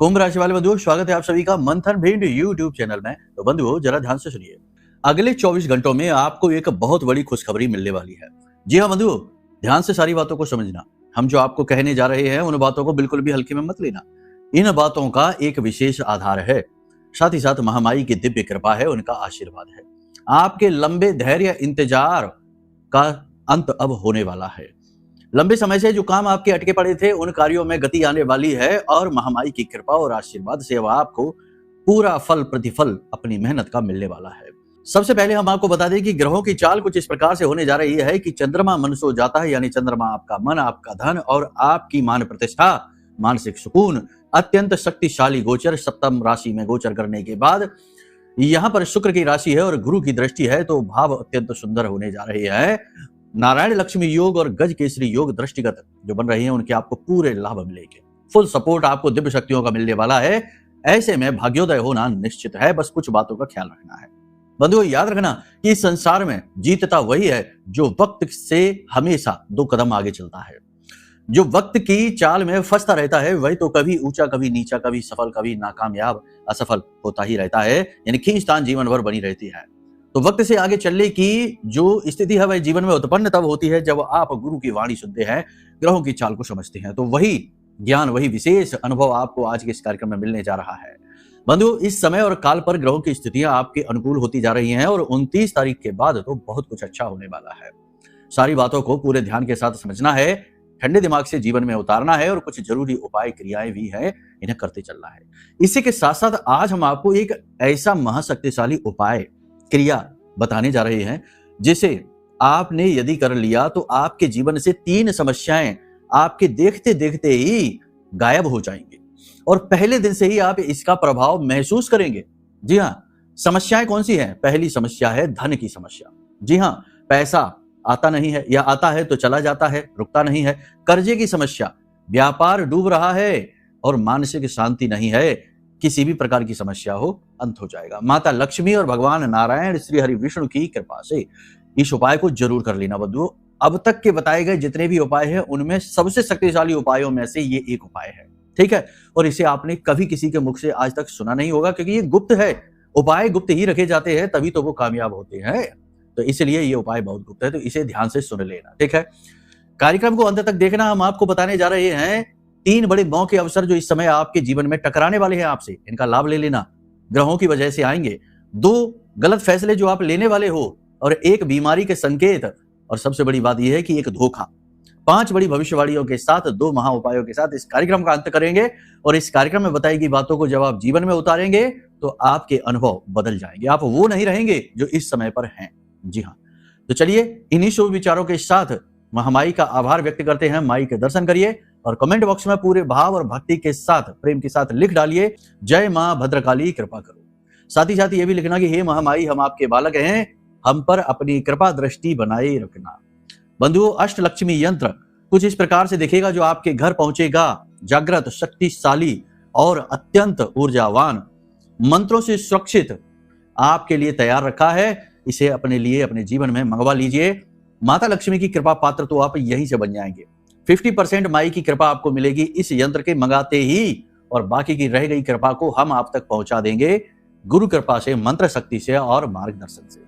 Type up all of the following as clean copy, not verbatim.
कुंभ राशि वाले बंधुओं, स्वागत है आप सभी का मंथन भिंड यूट्यूब चैनल में। तो बंधुओं, जरा ध्यान से सुनिए। अगले 24 घंटों में आपको एक बहुत बड़ी खुशखबरी मिलने वाली है। जी हाँ बंधुओं, ध्यान से सारी बातों को समझना। हम जो आपको कहने जा रहे हैं उन बातों को बिल्कुल भी हल्के में मत लेना। इन बातों का एक विशेष आधार है, साथ ही साथ महामाई की दिव्य कृपा है, उनका आशीर्वाद है। आपके लंबे धैर्य इंतजार का अंत अब होने वाला है। लंबे समय से जो काम आपके अटके पड़े थे उन कार्यों में गति आने वाली है और महामाई की कृपा और आशीर्वाद से अब आपको पूरा फल प्रतिफल अपनी मेहनत का मिलने वाला है। सबसे पहले हम आपको बता दें कि ग्रहों की चाल कुछ इस प्रकार से होने जा रही है कि चंद्रमा मन सो जाता है, यानी चंद्रमा आपका मन, आपका धन और आपकी मान प्रतिष्ठा, मानसिक सुकून अत्यंत शक्तिशाली गोचर सप्तम राशि में गोचर करने के बाद यहाँ पर शुक्र की राशि है और गुरु की दृष्टि है, तो भाव अत्यंत सुंदर होने जा रहे हैं। नारायण लक्ष्मी योग और गज केसरी योग दृष्टिगत जो बन रही हैं उनके आपको पूरे लाभ मिलेंगे। फुल सपोर्ट आपको दिव्य शक्तियों का मिलने वाला है। ऐसे में भाग्योदय होना निश्चित है, बस कुछ बातों का ख्याल रखना है। बंधुओं, याद रखना कि इस संसार में जीतता वही है जो वक्त से हमेशा 2 कदम आगे चलता है। जो वक्त की चाल में फंसता रहता है वही तो कभी ऊंचा कभी नीचा, कभी सफल कभी नाकामयाब असफल होता ही रहता है, यानी खींचतान जीवन भर बनी रहती है। तो वक्त से आगे चलने की जो स्थिति है वह जीवन में उत्पन्न तब होती है जब आप गुरु की वाणी सुनते हैं, ग्रहों की चाल को समझते हैं। तो वही ज्ञान, वही विशेष अनुभव आपको आज के इस कार्यक्रम में मिलने जा रहा है। बंधु, इस समय और काल पर ग्रहों की स्थितियां आपके अनुकूल होती जा रही हैं और 29 तारीख के बाद तो बहुत कुछ अच्छा होने वाला है। सारी बातों को पूरे ध्यान के साथ समझना है, ठंडे दिमाग से जीवन में उतारना है और कुछ जरूरी उपाय क्रियाएं भी हैं, इन्हें करते चलना है। इसी के साथ साथ आज हम आपको एक ऐसा महाशक्तिशाली उपाय क्रिया बताने जा रहे हैं जिसे आपने यदि कर लिया तो आपके जीवन से 3 समस्याएं आपके देखते देखते ही गायब हो जाएंगी और पहले दिन से ही आप इसका प्रभाव महसूस करेंगे। जी हाँ, समस्याएं कौन सी हैं? पहली समस्या है धन की समस्या। जी हाँ, पैसा आता नहीं है या आता है तो चला जाता है, रुकता नहीं है। कर्जे की समस्या, व्यापार डूब रहा है और मानसिक शांति नहीं है। किसी भी प्रकार की समस्या हो, अंत हो जाएगा। माता लक्ष्मी और भगवान नारायण श्री हरि विष्णु की कृपा से इस उपाय को जरूर कर लेना बंधुओं। अब तक के बताए गए जितने भी उपाय हैं उनमें सबसे शक्तिशाली उपायों में से ये एक उपाय है, ठीक है। और इसे आपने कभी किसी के मुख से आज तक सुना नहीं होगा क्योंकि ये गुप्त है। उपाय गुप्त ही रखे जाते हैं तभी तो वो कामयाब होते हैं, तो इसलिए ये उपाय बहुत गुप्त है, तो इसे ध्यान से सुन लेना, ठीक है। कार्यक्रम को अंत तक देखना। हम आपको बताने जा रहे हैं 3 बड़े मौके अवसर जो इस समय आपके जीवन में टकराने वाले हैं आपसे, इनका लाभ ले लेना। ग्रहों की वजह से आएंगे 2 गलत फैसले जो आप लेने वाले हो और 1 बीमारी के संकेत, और सबसे बड़ी बात यह है कि 1 धोखा। 5 बड़ी भविष्यवाणियों के साथ 2 महा उपायों के साथ इस कार्यक्रम का अंत करेंगे और इस कार्यक्रम में बताई गई बातों को जब आप जीवन में उतारेंगे तो आपके अनुभव बदल जाएंगे। आप वो नहीं रहेंगे जो इस समय पर हैं। जी हाँ, तो चलिए इन्हीं शुभ विचारों के साथ महामाई का आभार व्यक्त करते हैं। माई के दर्शन करिए और कमेंट बॉक्स में पूरे भाव और भक्ति के साथ, प्रेम के साथ लिख डालिए, जय मां भद्रकाली कृपा करो। साथ ही साथ ये भी लिखना कि हे महामाई, हम आपके बालक हैं, हम पर अपनी कृपा दृष्टि बनाए रखना। बंधुओं, अष्टलक्ष्मी यंत्र कुछ इस प्रकार से दिखेगा जो आपके घर पहुंचेगा। जागृत, शक्तिशाली और अत्यंत ऊर्जावान मंत्रों से सुरक्षित आपके लिए तैयार रखा है। इसे अपने लिए, अपने जीवन में मंगवा लीजिए। माता लक्ष्मी की कृपा पात्र तो आप यहीं से बन जाएंगे। 50% माई की कृपा आपको मिलेगी इस यंत्र के मंगाते ही, और बाकी की रह गई कृपा को हम आप तक पहुंचा देंगे गुरु कृपा से, मंत्र शक्ति से और मार्गदर्शन से।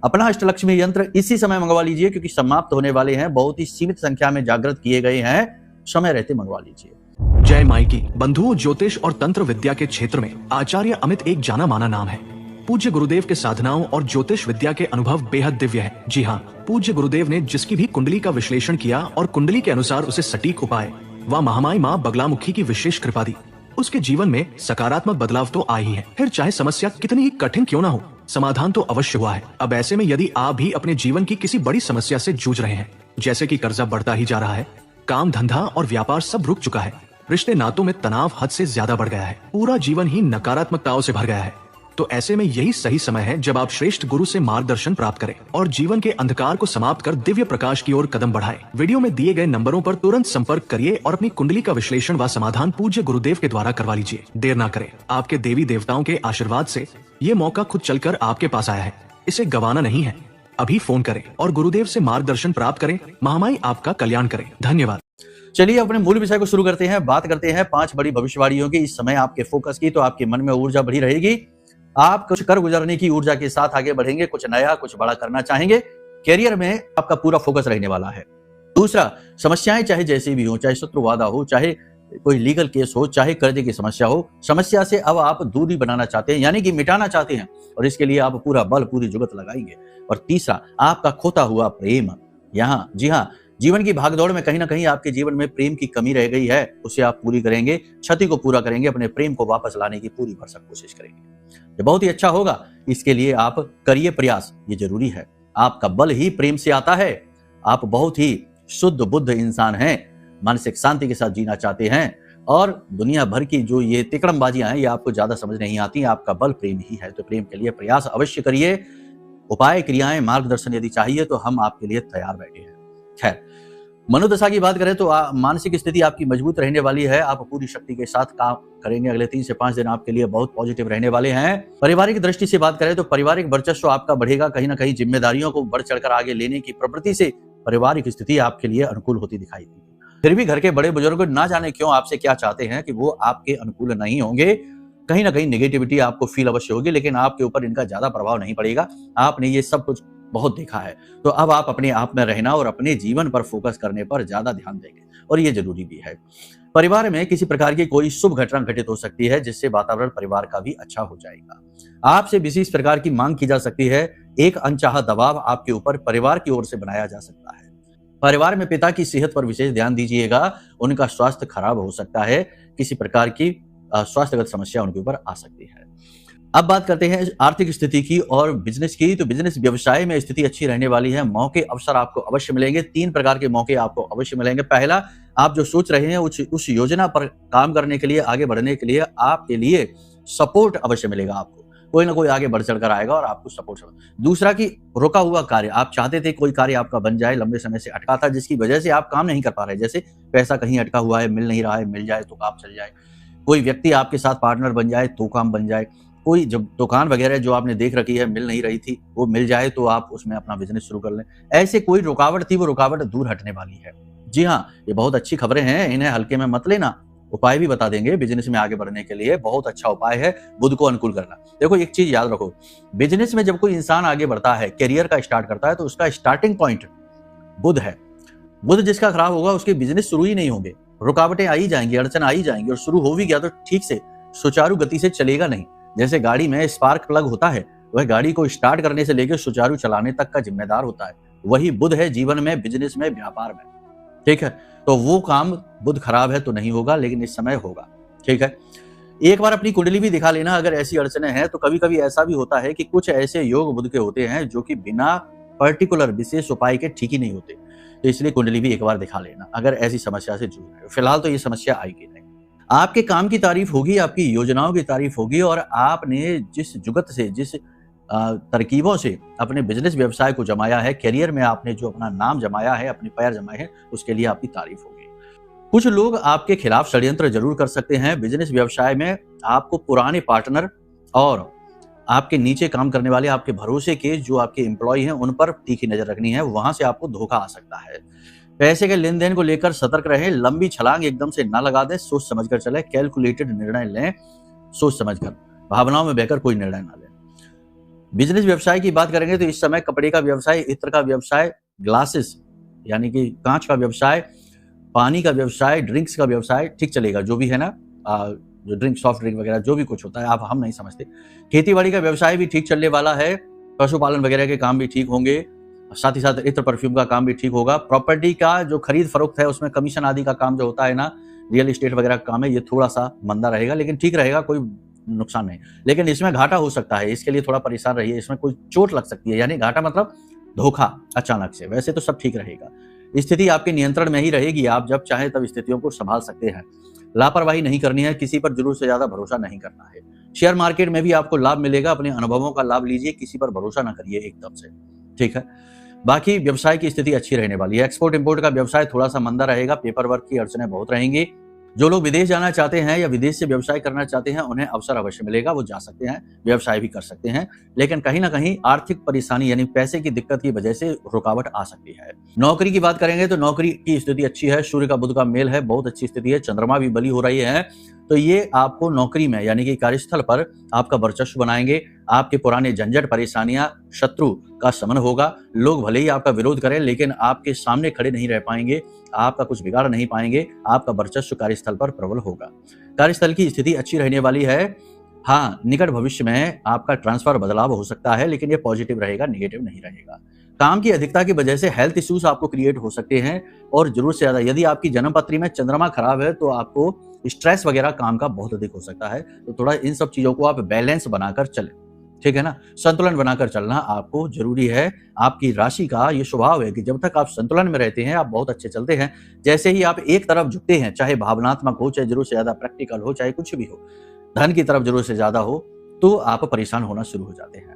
अपना अष्टलक्ष्मी यंत्र इसी समय मंगवा लीजिए क्योंकि समाप्त होने वाले हैं। बहुत ही सीमित संख्या में जागृत किए गए हैं, समय रहते मंगवा लीजिए। जय माई की। बंधुओं, ज्योतिष और तंत्र विद्या के क्षेत्र में आचार्य अमित एक जाना माना नाम है। पूज्य गुरुदेव के साधनाओं और ज्योतिष विद्या के अनुभव बेहद दिव्य है। जी हाँ, पूज्य गुरुदेव ने जिसकी भी कुंडली का विश्लेषण किया और कुंडली के अनुसार उसे सटीक उपाय व महामाई माँ बगलामुखी की विशेष कृपा दी, उसके जीवन में सकारात्मक बदलाव तो आ ही है। फिर चाहे समस्या कितनी ही कठिन क्यों ना हो, समाधान तो अवश्य हुआ है। अब ऐसे में यदि आप भी अपने जीवन की किसी बड़ी समस्या से जूझ रहे हैं, जैसे कि कर्जा बढ़ता ही जा रहा है, काम धंधा और व्यापार सब रुक चुका है, रिश्ते नातों में तनाव हद से ज्यादा बढ़ गया है, पूरा जीवन ही नकारात्मकताओं से भर गया है, तो ऐसे में यही सही समय है जब आप श्रेष्ठ गुरु से मार्गदर्शन प्राप्त करें और जीवन के अंधकार को समाप्त कर दिव्य प्रकाश की ओर कदम बढ़ाएं। वीडियो में दिए गए नंबरों पर तुरंत संपर्क करिए और अपनी कुंडली का विश्लेषण व समाधान पूज्य गुरुदेव के द्वारा करवा लीजिए। देर ना करें, आपके देवी देवताओं के आशीर्वाद से ये मौका खुद चलकर आपके पास आया है, इसे गंवाना नहीं है। अभी फोन करें और गुरुदेव से मार्गदर्शन प्राप्त करें। महामाई आपका कल्याण करें। धन्यवाद। चलिए अपने मूल विषय को शुरू करते हैं। बात करते हैं 5 बड़ी भविष्यवाणियों की इस समय आपके फोकस की। तो आपके मन में ऊर्जा बढ़ी रहेगी, आप कुछ कर गुजरने की ऊर्जा के साथ आगे बढ़ेंगे, कुछ नया कुछ बड़ा करना चाहेंगे। करियर में आपका पूरा फोकस रहने वाला है। दूसरा, समस्याएं चाहे जैसी भी हो, चाहे शत्रु वादा हो, चाहे कोई लीगल केस हो, चाहे कर्जे की समस्या हो, समस्या से अब आप दूरी बनाना चाहते हैं, यानी कि मिटाना चाहते हैं, और इसके लिए आप पूरा बल पूरी जुगत लगाएंगे। और तीसरा, आपका खोता हुआ प्रेम, यहाँ जी हाँ, जीवन की भागदौड़ में कहीं ना कहीं आपके जीवन में प्रेम की कमी रह गई है, उसे आप पूरी करेंगे, क्षति को पूरा करेंगे, अपने प्रेम को वापस लाने की पूरी भरसक कोशिश करेंगे। ये बहुत ही अच्छा होगा। इसके लिए आप करिए प्रयास, ये जरूरी है। आपका बल ही प्रेम से आता है। आप बहुत ही शुद्ध बुद्ध इंसान हैं, मानसिक शांति के साथ जीना चाहते हैं, और दुनिया भर की जो ये तिकड़मबाजियां हैं ये आपको ज्यादा समझ नहीं आती। आपका बल प्रेम ही है, तो प्रेम के लिए प्रयास अवश्य करिए। उपाय, क्रियाएं, मार्गदर्शन यदि चाहिए तो हम आपके लिए तैयार बैठे हैं। खैर, मनोदशा की बात करें तो मानसिक स्थिति आपकी मजबूत रहने वाली है। आप पूरी शक्ति के साथ काम करेंगे। अगले 3 से 5 दिन आपके लिए बहुत पॉजिटिव रहने वाले हैं। पारिवारिक दृष्टि से बात करें तो पारिवारिक वर्चस्व आपका बढ़ेगा। कहीं ना कहीं जिम्मेदारियों को बढ़ चढ़कर आगे लेने की प्रवृत्ति से पारिवारिक स्थिति आपके लिए अनुकूल होती दिखाई देगी। फिर भी घर के बड़े बुजुर्ग ना जाने क्यों आपसे क्या चाहते हैं कि वो आपके अनुकूल नहीं होंगे। कहीं ना कहीं नेगेटिविटी आपको फील अवश्य होगी, लेकिन आपके ऊपर इनका ज्यादा प्रभाव नहीं पड़ेगा। आपने ये सब कुछ बहुत देखा है, तो अब आप अपने आप में रहना और अपने जीवन पर फोकस करने पर ज्यादा ध्यान देंगे, और ये जरूरी भी है। परिवार में किसी प्रकार की कोई शुभ घटना घटित हो सकती है, जिससे वातावरण परिवार का भी अच्छा हो जाएगा। आपसे विशेष प्रकार की मांग की जा सकती है। एक अनचाहा दबाव आपके ऊपर परिवार की ओर से बनाया जा सकता है। परिवार में पिता की सेहत पर विशेष ध्यान दीजिएगा। उनका स्वास्थ्य खराब हो सकता है, किसी प्रकार की स्वास्थ्यगत समस्या उनके ऊपर आ सकती है। अब बात करते हैं आर्थिक स्थिति की और बिजनेस की। तो बिजनेस व्यवसाय में स्थिति अच्छी रहने वाली है। मौके अवसर आपको अवश्य मिलेंगे। 3 प्रकार के मौके आपको अवश्य मिलेंगे। पहला, आप जो सोच रहे हैं उस योजना पर काम करने के लिए, आगे बढ़ने के लिए आपके लिए सपोर्ट अवश्य मिलेगा। आपको कोई ना कोई आगे बढ़ चढ़कर आएगा और आपको सपोर्ट। दूसरा, कि रुका हुआ कार्य, आप चाहते थे कोई कार्य आपका बन जाए, लंबे समय से अटका था, जिसकी वजह से आप काम नहीं कर पा रहे, जैसे पैसा कहीं अटका हुआ है, मिल नहीं रहा है, मिल जाए तो काम चल जाए। कोई व्यक्ति आपके साथ पार्टनर बन जाए तो काम बन जाए। कोई जब दुकान वगैरह जो आपने देख रखी है मिल नहीं रही थी, वो मिल जाए तो आप उसमें अपना बिजनेस शुरू कर लें। ऐसे कोई रुकावट थी, वो रुकावट दूर हटने वाली है। जी हाँ, ये बहुत अच्छी खबरें हैं, इन्हें हल्के में मत लेना। उपाय भी बता देंगे बिजनेस में आगे बढ़ने के लिए। बहुत अच्छा उपाय है बुध को अनुकूल करना। देखो, एक चीज याद रखो, बिजनेस में जब कोई इंसान आगे बढ़ता है, करियर का स्टार्ट करता है, तो उसका स्टार्टिंग पॉइंट बुध है। बुध जिसका खराब होगा उसके बिजनेस शुरू ही नहीं होंगे। रुकावटें आई जाएंगी, अड़चन आई जाएंगी, और शुरू हो भी गया तो ठीक से सुचारू गति से चलेगा नहीं। जैसे गाड़ी में स्पार्क प्लग होता है, वह गाड़ी को स्टार्ट करने से लेकर सुचारू चलाने तक का जिम्मेदार होता है। वही बुध है जीवन में, बिजनेस में, व्यापार में। ठीक है, तो वो काम बुध खराब है तो नहीं होगा, लेकिन इस समय होगा। ठीक है, एक बार अपनी कुंडली भी दिखा लेना अगर ऐसी अड़चनें हैं। तो कभी कभी ऐसा भी होता है कि कुछ ऐसे योग बुध के होते हैं जो कि बिना पर्टिकुलर विशेष उपाय के ठीक ही नहीं होते। तो इसलिए कुंडली भी एक बार दिखा लेना अगर ऐसी समस्या से जूझ रहे हो। फिलहाल तो ये समस्या आएगी नहीं। आपके काम की तारीफ होगी, आपकी योजनाओं की तारीफ होगी, और आपने जिस जुगत से, जिस तरकीबों से अपने बिजनेस व्यवसाय को जमाया है, करियर में आपने जो अपना नाम जमाया है, अपने पैर जमाए हैं, उसके लिए आपकी तारीफ होगी। कुछ लोग आपके खिलाफ षड्यंत्र जरूर कर सकते हैं। बिजनेस व्यवसाय में आपको पुराने पार्टनर और आपके नीचे काम करने वाले, आपके भरोसे के जो आपके एम्प्लॉय हैं, उन पर तीखी नजर रखनी है। वहां से आपको धोखा आ सकता है। पैसे के लेन देन को लेकर सतर्क रहें। लंबी छलांग एकदम से ना लगा दें, सोच समझकर चलें। कैलकुलेटेड निर्णय लें, सोच समझकर, भावनाओं में बहकर कोई निर्णय ना लें। बिजनेस व्यवसाय की बात करेंगे तो इस समय कपड़े का व्यवसाय, इत्र का व्यवसाय, ग्लासेस यानी कि कांच का व्यवसाय, पानी का व्यवसाय, ड्रिंक्स का व्यवसाय ठीक चलेगा। जो भी है ना, जो ड्रिंक, सॉफ्ट ड्रिंक वगैरह जो भी कुछ होता है, हम नहीं समझते। खेतीबाड़ी का व्यवसाय भी ठीक चलने वाला है। पशुपालन वगैरह के काम भी ठीक होंगे। साथ ही साथ इत्र परफ्यूम का काम भी ठीक होगा। प्रॉपर्टी का जो खरीद फरोख्त है, उसमें कमीशन आदि का काम जो होता है ना, रियल एस्टेट वगैरह का काम है, ये थोड़ा सा मंदा रहेगा, लेकिन ठीक रहेगा, कोई नुकसान नहीं। लेकिन इसमें घाटा हो सकता है, इसके लिए थोड़ा परेशान रहिए। इसमें कोई चोट लग सकती है, यानी घाटा मतलब धोखा अचानक से। वैसे तो सब ठीक रहेगा। स्थिति आपके नियंत्रण में ही रहेगी। आप जब चाहे तब स्थितियों को संभाल सकते हैं। लापरवाही नहीं करनी है, किसी पर जरूरत से ज्यादा भरोसा नहीं करना है। शेयर मार्केट में भी आपको लाभ मिलेगा। अपने अनुभवों का लाभ लीजिए, किसी पर भरोसा ना करिए एकदम से। ठीक है, बाकी व्यवसाय की स्थिति अच्छी रहने वाली है। एक्सपोर्ट इंपोर्ट का व्यवसाय थोड़ा सा मंदा रहेगा। पेपर वर्क की अड़चनें बहुत रहेंगी। जो लोग विदेश जाना चाहते हैं या विदेश से व्यवसाय करना चाहते हैं, उन्हें अवसर अवश्य मिलेगा, वो जा सकते हैं, व्यवसाय भी कर सकते हैं। लेकिन कहीं ना कहीं आर्थिक परेशानी यानी पैसे की दिक्कत की वजह से रुकावट आ सकती है। नौकरी की बात करेंगे तो नौकरी की स्थिति अच्छी है, सूर्य का बुध का मेल है, बहुत अच्छी स्थिति है, चंद्रमा भी बली हो रही है, तो ये आपको नौकरी में यानी कि कार्यस्थल पर आपका वर्चस्व बनाएंगे। आपके पुराने झंझट परेशानियां, शत्रु का शमन होगा। लोग भले ही आपका विरोध करें लेकिन आपके सामने खड़े नहीं रह पाएंगे, आपका कुछ बिगाड़ नहीं पाएंगे, आपका वर्चस्व कार्यस्थल पर प्रबल होगा। कार्यस्थल की स्थिति अच्छी रहने वाली है। हाँ, निकट भविष्य में आपका ट्रांसफर बदलाव हो सकता है, लेकिन ये पॉजिटिव रहेगा, नेगेटिव नहीं रहेगा। काम की अधिकता की वजह से हेल्थ इश्यूज आपको क्रिएट हो सकते हैं और जरूरत से ज्यादा यदि आपकी जन्म पत्री में चंद्रमा खराब है तो आपको स्ट्रेस वगैरह काम का बहुत अधिक हो सकता है। तो थोड़ा इन सब चीजों को आप बैलेंस बनाकर चलें, ठीक है ना, संतुलन बनाकर चलना आपको जरूरी है। आपकी राशि का ये स्वभाव है कि जब तक आप संतुलन में रहते हैं आप बहुत अच्छे चलते हैं। जैसे ही आप एक तरफ झुकते हैं, चाहे भावनात्मक हो, चाहे जरूरत से ज्यादा प्रैक्टिकल हो, चाहे कुछ भी हो, धन की तरफ जरूरत से ज्यादा हो, तो आप परेशान होना शुरू हो जाते हैं।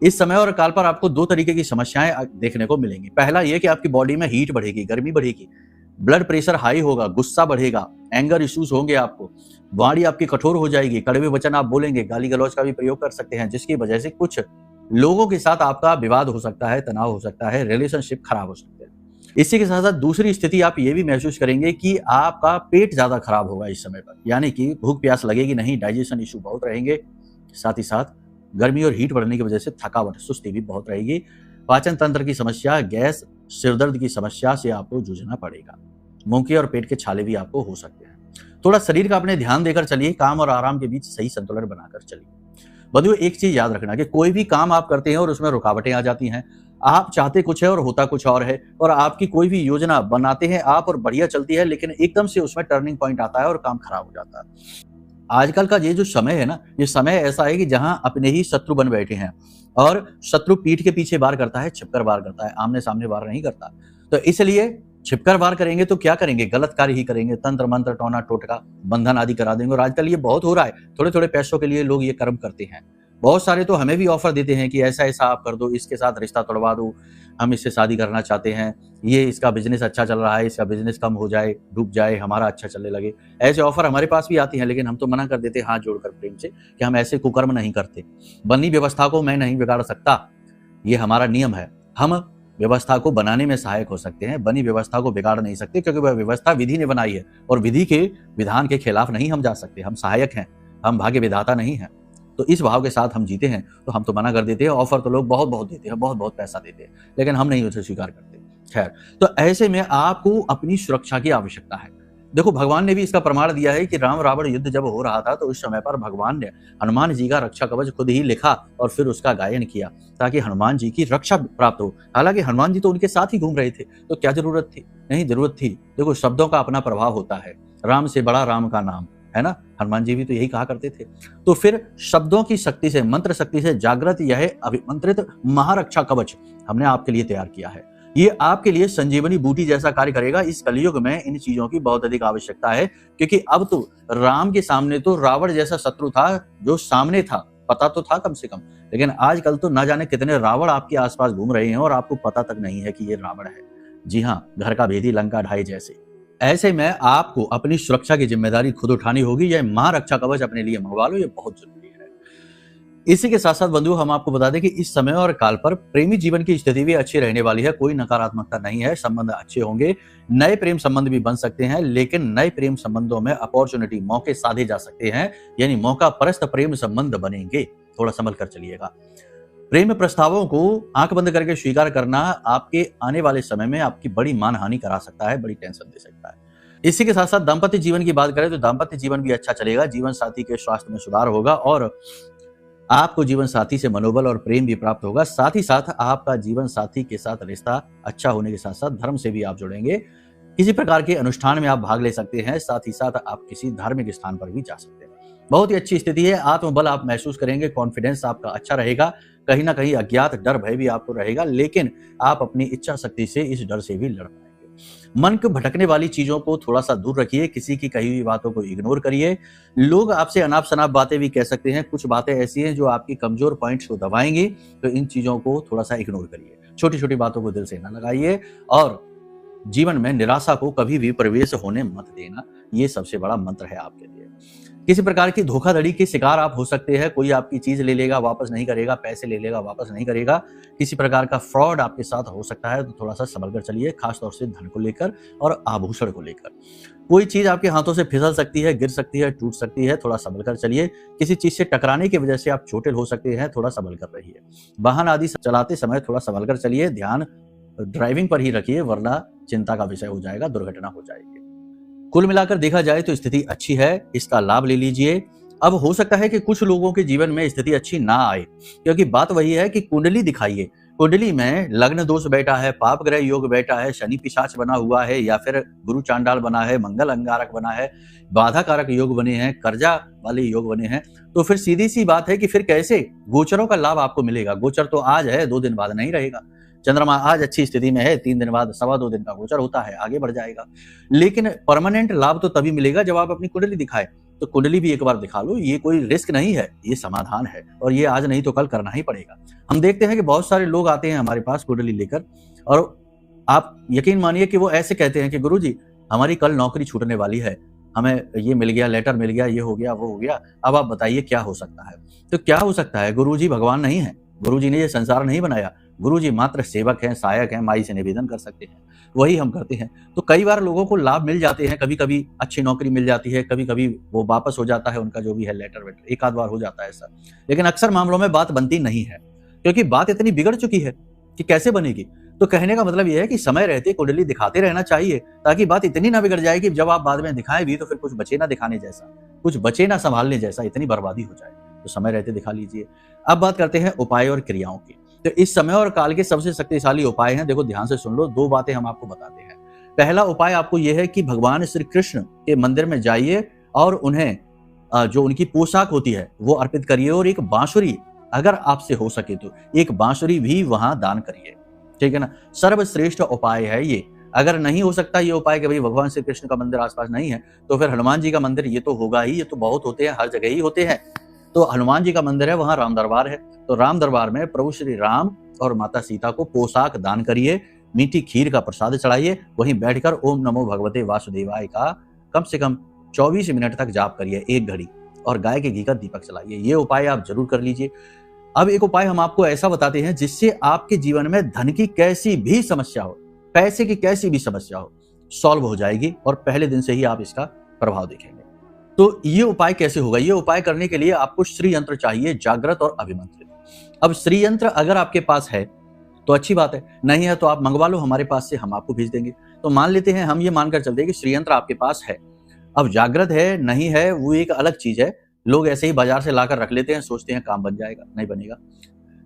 इस समय और काल पर आपको दो तरीके की समस्याएं देखने को मिलेंगी। पहला यह कि आपकी बॉडी में हीट बढ़ेगी, गर्मी बढ़ेगी, ब्लड प्रेशर हाई होगा, गुस्सा बढ़ेगा, एंगर इश्यूज होंगे, आपको वाणी आपकी कठोर हो जाएगी, कड़वे वचन आप बोलेंगे, गाली गलौज का भी प्रयोग कर सकते हैं, जिसकी वजह से कुछ लोगों के साथ आपका विवाद हो सकता है, तनाव हो सकता है, रिलेशनशिप खराब हो सकते हैं। इसी के साथ साथ दूसरी स्थिति आप ये भी महसूस करेंगे कि आपका पेट ज्यादा खराब होगा इस समय पर, यानी कि भूख प्यास लगेगी नहीं, डाइजेशन इशू बहुत रहेंगे। साथ ही साथ गर्मी और हीट बढ़ने की वजह से थकावट, सुस्ती भी बहुत रहेगी। पाचन तंत्र की समस्या, गैस, सिरदर्द की समस्या से आपको जूझना पड़ेगा। मुंह के और पेट के छाले भी आपको हो सकते हैं। थोड़ा शरीर का अपने ध्यान देकर चलिए, काम और आराम के बीच सही संतुलन बनाकर चलिए। बंधुओं, एक चीज याद रखना कि कोई भी काम आप करते हैं और उसमें रुकावटें आ जाती हैं। आप चाहते कुछ है और होता कुछ और है, और आपकी कोई भी योजना बनाते हैं आप और बढ़िया चलती है, लेकिन एकदम से उसमें टर्निंग पॉइंट आता है और काम खराब हो जाता है। आजकल का ये जो समय है ना, ये समय ऐसा है कि जहां अपने ही शत्रु बन बैठे हैं, और शत्रु पीठ के पीछे वार करता है, छिपकर वार करता है, आमने सामने वार नहीं करता। तो इसलिए छिपकर वार करेंगे तो क्या करेंगे, गलत कार्य ही करेंगे, तंत्र मंत्र टोना टोटका बंधन आदि करा देंगे। और आजकल ये बहुत हो रहा है, थोड़े थोड़े पैसों के लिए लोग ये कर्म करते हैं। बहुत सारे तो हमें भी ऑफर देते हैं कि ऐसा ऐसा आप कर दो, इसके साथ रिश्ता तोड़वा दो, हम इससे शादी करना चाहते हैं, ये इसका बिजनेस अच्छा चल रहा है, इसका बिजनेस कम हो जाए, डूब जाए, हमारा अच्छा चलने लगे। ऐसे ऑफर हमारे पास भी आती हैं, लेकिन हम तो मना कर देते हैं हाथ जोड़कर प्रेम से कि हम ऐसे कुकर्म नहीं करते। बनी व्यवस्था को मैं नहीं बिगाड़ सकता, ये हमारा नियम है। हम व्यवस्था को बनाने में सहायक हो सकते हैं, बनी व्यवस्था को बिगाड़ नहीं सकते, क्योंकि वह व्यवस्था विधि ने बनाई है और विधि के विधान के खिलाफ नहीं हम जा सकते। हम सहायक हैं, हम भाग्य विधाता नहीं हैं। तो इस भाव के साथ हम जीते हैं, तो हम तो मना कर देते हैं। ऑफर तो लोग बहुत बहुत देते हैं, बहुत बहुत पैसा देते हैं, लेकिन हम नहीं उसे स्वीकार करते। खैर, तो ऐसे में आपको अपनी सुरक्षा की आवश्यकता है। देखो, भगवान ने भी इसका प्रमाण दिया है कि राम रावण युद्ध जब हो रहा था तो उस समय पर भगवान ने हनुमान जी का रक्षा कवच खुद ही लिखा और फिर उसका गायन किया, ताकि हनुमान जी की रक्षा प्राप्त हो। हालांकि हनुमान जी तो उनके साथ ही घूम रहे थे, तो क्या जरूरत थी? नहीं जरूरत थी। देखो, शब्दों का अपना प्रभाव होता है। राम से बड़ा राम का नाम है ना, हनुमान जी भी तो यही कहा करते थे। तो फिर शब्दों की शक्ति से, मंत्र शक्ति से जागृत यह अभिमंत्रित महारक्षा कवच हमने आपके लिए तैयार किया है। ये आपके लिए संजीवनी बूटी जैसा कार्य करेगा। इस कलयुग में इन चीजों की बहुत अधिक आवश्यकता है, क्योंकि अब तो राम के सामने तो रावण जैसा शत्रु था जो सामने था, पता तो था कम से कम, लेकिन आजकल तो ना जाने कितने रावण आपके आसपास घूम रहे हैं और आपको पता तक नहीं है कि ये रावण है। जी हाँ, घर का भेदी लंका ढाई जैसे। ऐसे में आपको अपनी सुरक्षा की जिम्मेदारी खुद उठानी होगी। यह महारक्षा कवच अपने लिए मंगवा लो, ये बहुत जरूरी है। इसी के साथ साथ बंधुओं, हम आपको बता दें कि इस समय और काल पर प्रेमी जीवन की स्थिति भी अच्छी रहने वाली है। कोई नकारात्मकता नहीं है, संबंध अच्छे होंगे, नए प्रेम संबंध भी बन सकते हैं, लेकिन नए प्रेम संबंधों में अपॉर्चुनिटी, मौके साधे जा सकते हैं, यानी मौका परस्त प्रेम संबंध बनेंगे। थोड़ा संभल कर चलिएगा। प्रेम प्रस्तावों को आंख बंद करके स्वीकार करना आपके आने वाले समय में आपकी बड़ी मानहानि करा सकता है, बड़ी टेंशन दे सकता है। इसी के साथ साथ दाम्पत्य जीवन की बात करें तो दाम्पत्य जीवन भी अच्छा चलेगा। जीवन साथी के स्वास्थ्य में सुधार होगा और आपको जीवन साथी से मनोबल और प्रेम भी प्राप्त होगा। साथ ही साथ आपका जीवन साथी के साथ रिश्ता अच्छा होने के साथ साथ धर्म से भी आप जुड़ेंगे। किसी प्रकार के अनुष्ठान में आप भाग ले सकते हैं। साथ ही साथ आप किसी धार्मिक स्थान पर भी जा सकते हैं। बहुत ही अच्छी स्थिति है। आत्मबल आप महसूस करेंगे, कॉन्फिडेंस आपका अच्छा रहेगा। कहीं ना कहीं अज्ञात डर भय भी आपको रहेगा, लेकिन आप अपनी इच्छा शक्ति से इस डर से भी लड़ पाएंगे। मन को भटकने वाली चीजों को थोड़ा सा दूर रखिए, किसी की कही हुई बातों को इग्नोर करिए। लोग आपसे अनाप शनाप बातें भी कह सकते हैं, कुछ बातें ऐसी हैं जो आपकी कमजोर पॉइंट्स को दबाएंगी, तो इन चीजों को थोड़ा सा इग्नोर करिए। छोटी छोटी बातों को दिल से ना लगाइए और जीवन में निराशा को कभी भी प्रवेश होने मत देना, ये सबसे बड़ा मंत्र है आपके लिए। किसी प्रकार की धोखाधड़ी के शिकार आप हो सकते हैं, कोई आपकी चीज ले लेगा वापस नहीं करेगा, पैसे ले लेगा वापस नहीं करेगा, किसी प्रकार का फ्रॉड आपके साथ हो सकता है, तो थोड़ा सा संभल कर चलिए, खासतौर से धन को लेकर और आभूषण को लेकर। कोई चीज आपके हाथों से फिसल सकती है, गिर सकती है, टूट सकती है, थोड़ा संभल कर चलिए। किसी चीज से टकराने की वजह से आप चोटिल हो सकते हैं, थोड़ा संभल कर रहिए। वाहन आदि चलाते समय थोड़ा संभल कर चलिए, ध्यान ड्राइविंग पर ही रखिए, वरना चिंता का विषय हो जाएगा, दुर्घटना हो जाएगी। कुल मिलाकर देखा जाए तो स्थिति अच्छी है, इसका लाभ ले लीजिए। अब हो सकता है कि कुछ लोगों के जीवन में स्थिति अच्छी ना आए, क्योंकि बात वही है कि कुंडली दिखाइए। कुंडली में लग्न दोष बैठा है, पाप ग्रह योग बैठा है, शनि पिशाच बना हुआ है, या फिर गुरु चांडाल बना है, मंगल अंगारक बना है, बाधा कारक योग बने हैं, कर्जा वाले योग बने हैं, तो फिर सीधी सी बात है कि फिर कैसे गोचरों का लाभ आपको मिलेगा। गोचर तो आज है, 2 दिन बाद नहीं रहेगा। चंद्रमा आज अच्छी स्थिति में है, 3 दिन बाद 2.25 दिन का गोचर होता है, आगे बढ़ जाएगा। लेकिन परमानेंट लाभ तो तभी मिलेगा जब आप अपनी कुंडली दिखाए। तो कुंडली भी एक बार दिखा लो, ये कोई रिस्क नहीं है, ये समाधान है, और ये आज नहीं तो कल करना ही पड़ेगा। हम देखते हैं कि बहुत सारे लोग आते हैं हमारे पास कुंडली लेकर, और आप यकीन मानिए कि वो ऐसे कहते हैं कि गुरुजी हमारी कल नौकरी छूटने वाली है, हमें ये मिल गया, लेटर मिल गया, ये हो गया, वो हो गया, अब आप बताइए क्या हो सकता है। तो क्या हो सकता है? गुरुजी भगवान नहीं है, गुरुजी ने ये संसार नहीं बनाया, गुरुजी मात्र सेवक हैं, सहायक हैं, माई से निवेदन कर सकते हैं, वही हम करते हैं। तो कई बार लोगों को लाभ मिल जाते हैं, कभी कभी अच्छी नौकरी मिल जाती है, कभी कभी वो वापस हो जाता है उनका जो भी है लेटर वेटर, एक आध बार हो जाता है ऐसा। लेकिन अक्सर मामलों में बात बनती नहीं है, क्योंकि बात इतनी बिगड़ चुकी है कि कैसे बनेगी। तो कहने का मतलब यह है कि समय रहते कुंडली दिखाते रहना चाहिए, ताकि बात इतनी ना बिगड़ जाए कि जब आप बाद में दिखाएं भी तो फिर कुछ बचे ना दिखाने जैसा, कुछ बचे ना संभालने जैसा, इतनी बर्बादी हो जाए। तो समय रहते दिखा लीजिए। अब बात करते हैं उपाय और क्रियाओं की। तो इस समय और काल के सबसे शक्तिशाली उपाय हैं, देखो ध्यान से सुन लो, 2 बातें हम आपको बताते हैं। पहला उपाय आपको यह है कि भगवान श्री कृष्ण के मंदिर में जाइए और उन्हें जो उनकी पोशाक होती है वो अर्पित करिए, और एक बांसुरी अगर आपसे हो सके तो एक बांसुरी भी वहां दान करिए, ठीक है ना। सर्वश्रेष्ठ उपाय है ये। अगर नहीं हो सकता ये उपाय कि भाई भगवान श्री कृष्ण का मंदिर आसपास नहीं है, तो फिर हनुमान जी का मंदिर ये तो होगा ही, ये तो बहुत होते हैं, हर जगह ही होते हैं। तो हनुमान जी का मंदिर है, वहां राम दरबार है, तो राम दरबार में प्रभु श्री राम और माता सीता को पोशाक दान करिए, मीठी खीर का प्रसाद चढ़ाइए, वहीं बैठकर ओम नमो भगवते वासुदेवाय का कम से कम 24 मिनट तक जाप करिए, 1 घड़ी, और गाय के घी का दीपक जलाइए। ये उपाय आप जरूर कर लीजिए। अब एक उपाय हम आपको ऐसा बताते हैं जिससे आपके जीवन में धन की कैसी भी समस्या हो, पैसे की कैसी भी समस्या हो, सॉल्व हो जाएगी, और पहले दिन से ही आप इसका प्रभाव देखेंगे। तो ये उपाय कैसे होगा? ये उपाय करने के लिए आपको श्री यंत्र चाहिए, जागृत और अभिमंत्रित। अब श्री यंत्र अगर आपके पास है तो अच्छी बात है, नहीं है तो आप मंगवा लो हमारे पास से, हम आपको भेज देंगे। तो मान लेते हैं, हम ये मानकर चलते हैं कि श्री यंत्र आपके पास है। अब जागृत है नहीं है वो एक अलग चीज है, लोग ऐसे ही बाजार से लाकर रख लेते हैं, सोचते हैं काम बन जाएगा, नहीं बनेगा।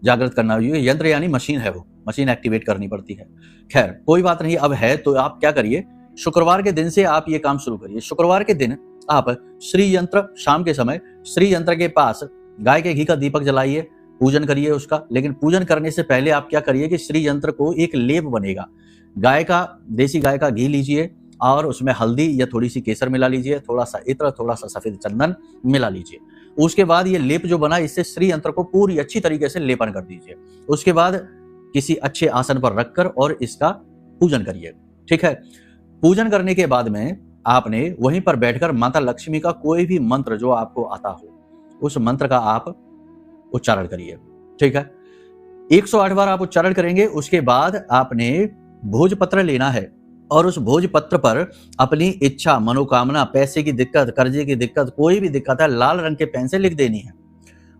जागृत करना, ये यंत्र यानी मशीन है, वो मशीन एक्टिवेट करनी पड़ती है। खैर कोई बात नहीं, अब है तो आप क्या करिए, शुक्रवार के दिन से आप ये काम शुरू करिए। शुक्रवार के दिन आप श्री यंत्र शाम के समय श्री यंत्र के पास गाय के घी का दीपक जलाइए, पूजन करिए उसका। लेकिन पूजन करने से पहले आप क्या करिए कि श्री यंत्र को एक लेप बनेगा, गाय का, देसी गाय का घी लीजिए और उसमें हल्दी या थोड़ी सी केसर मिला लीजिए, थोड़ा सा इत्र, थोड़ा सा सफेद चंदन मिला लीजिए। उसके बाद ये लेप जो बना, इससे श्री यंत्र को पूरी अच्छी तरीके से लेपन कर दीजिए। उसके बाद किसी अच्छे आसन पर रखकर और इसका पूजन करिए, ठीक है। पूजन करने के बाद में आपने वहीं पर बैठकर माता लक्ष्मी का कोई भी मंत्र जो आपको आता हो, उस मंत्र का आप उच्चारण करिए, ठीक है। 108 बार आप उच्चारण करेंगे। उसके बाद आपने भोजपत्र लेना है और उस भोजपत्र पर अपनी इच्छा, मनोकामना, पैसे की दिक्कत, कर्जे की दिक्कत, कोई भी दिक्कत है, लाल रंग के पेन से लिख देनी है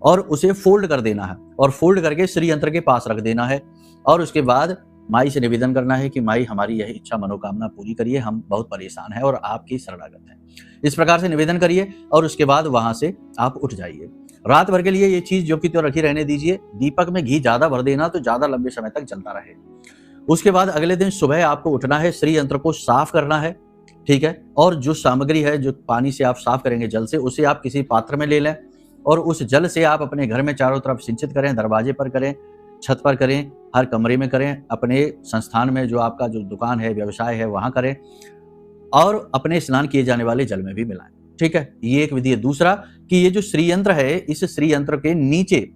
और उसे फोल्ड कर देना है, और फोल्ड करके श्री यंत्र के पास रख देना है। और उसके बाद माई से निवेदन करना है कि माई हमारी यही इच्छा मनोकामना पूरी करिए, हम बहुत परेशान हैं और आपकी शरणागत हैं। इस प्रकार से निवेदन करिए और उसके बाद वहां से आप उठ जाइए। रात भर के लिए ये चीज जो कि तो रखी रहने दीजिए। दीपक में घी ज्यादा भर देना तो ज्यादा लंबे समय तक जलता रहे। उसके बाद अगले दिन सुबह आपको उठना है, श्री यंत्र को साफ करना है, ठीक है। और जो सामग्री है, जो पानी से आप साफ करेंगे जल से, उसे आप किसी पात्र में ले लें और उस जल से आप अपने घर में चारों तरफ सिंचित करें, दरवाजे पर करें, छत पर करें, हर कमरे में करें, अपने संस्थान में जो आपका जो दुकान है, व्यवसाय है, वहां करें, और अपने स्नान किए जाने वाले जल में भी मिलाएं, ठीक है। ये एक विधि है। दूसरा कि ये जो श्री यंत्र है, इस श्री यंत्र के नीचे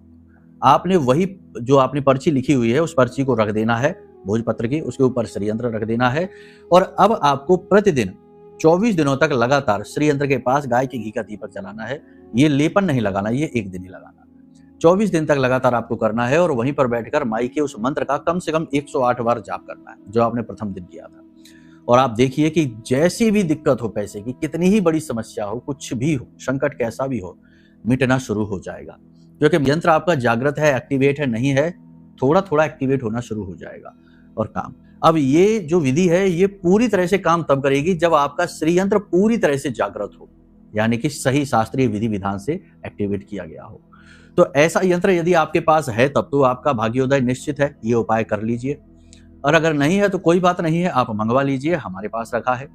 आपने वही जो आपने पर्ची लिखी हुई है उस पर्ची को रख देना है, भोजपत्र की, उसके ऊपर श्री यंत्र रख देना है। और अब आपको प्रतिदिन 24 दिनों तक लगातार श्री यंत्र के पास गाय के घी का दीपक जलाना है। ये लेपन नहीं लगाना, ये एक दिन ही लगाना। 24 दिन तक लगातार आपको करना है और वहीं पर बैठकर माई के उस मंत्र का कम से कम 108 बार जाप करना है, जो आपने प्रथम दिन किया था। और आप देखिए कि जैसी भी दिक्कत हो, पैसे की कितनी ही बड़ी समस्या हो, कुछ भी हो, संकट कैसा भी हो, मिटना शुरू हो जाएगा। क्योंकि यंत्र आपका जागृत है, एक्टिवेट है, नहीं है, थोड़ा थोड़ा एक्टिवेट होना शुरू हो जाएगा। और काम, अब ये जो विधि है ये पूरी तरह से काम तब करेगी जब आपका श्री यंत्र पूरी तरह से जागृत हो, यानी कि सही शास्त्रीय विधि विधान से एक्टिवेट किया गया हो। तो ऐसा यंत्र यदि आपके पास है तब तो आपका भाग्योदय निश्चित है। ये उपाय कर लीजिए। और अगर नहीं है तो कोई बात नहीं है, आप मंगवा लीजिए, हमारे पास रखा है।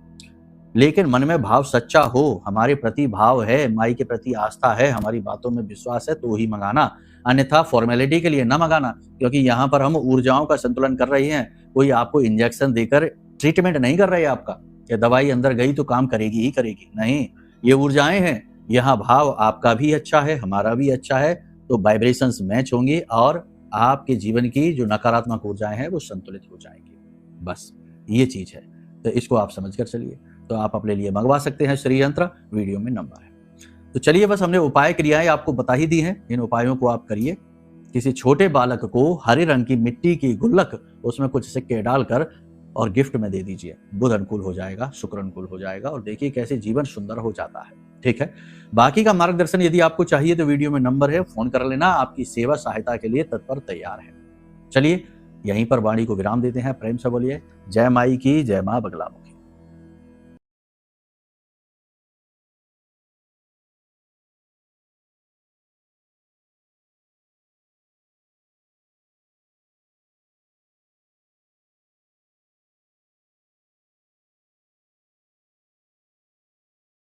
लेकिन मन में भाव सच्चा हो, हमारे प्रति भाव है, माई के प्रति आस्था है, हमारी बातों में विश्वास है तो ही मंगाना, अन्यथा फॉर्मेलिटी के लिए न मंगाना। क्योंकि यहाँ पर हम ऊर्जाओं का संतुलन कर रहे हैं, कोई आपको इंजेक्शन देकर ट्रीटमेंट नहीं कर रहे आपका कि दवाई अंदर गई तो काम करेगी ही करेगी। नहीं, ये ऊर्जाएं हैं, यहाँ भाव आपका भी अच्छा है, हमारा भी अच्छा है, तो वाइब्रेशंस मैच होंगे और आपके जीवन की जो नकारात्मक ऊर्जाएं हैं वो संतुलित हो जाएंगी। बस ये चीज है, तो इसको आप समझ कर चलिए। तो आप अपने लिए मंगवा सकते हैं श्री यंत्र, वीडियो में नंबर है। तो चलिए, बस हमने उपाय क्रियाएं आपको बता ही दी हैं, इन उपायों को आप करिए। किसी छोटे बालक को हरे रंग की मिट्टी की गुल्लक, उसमें कुछ सिक्के डालकर और गिफ्ट में दे दीजिए। बुध अनुकूल हो जाएगा, शुक्र अनुकूल हो जाएगा और देखिए कैसे जीवन सुंदर हो जाता है। ठीक है, बाकी का मार्गदर्शन यदि आपको चाहिए तो वीडियो में नंबर है, फोन कर लेना, आपकी सेवा सहायता के लिए तत्पर तैयार है। चलिए, यहीं पर वाणी को विराम देते हैं। प्रेम से बोलिए जय माई की, जय मां बगलामुखी।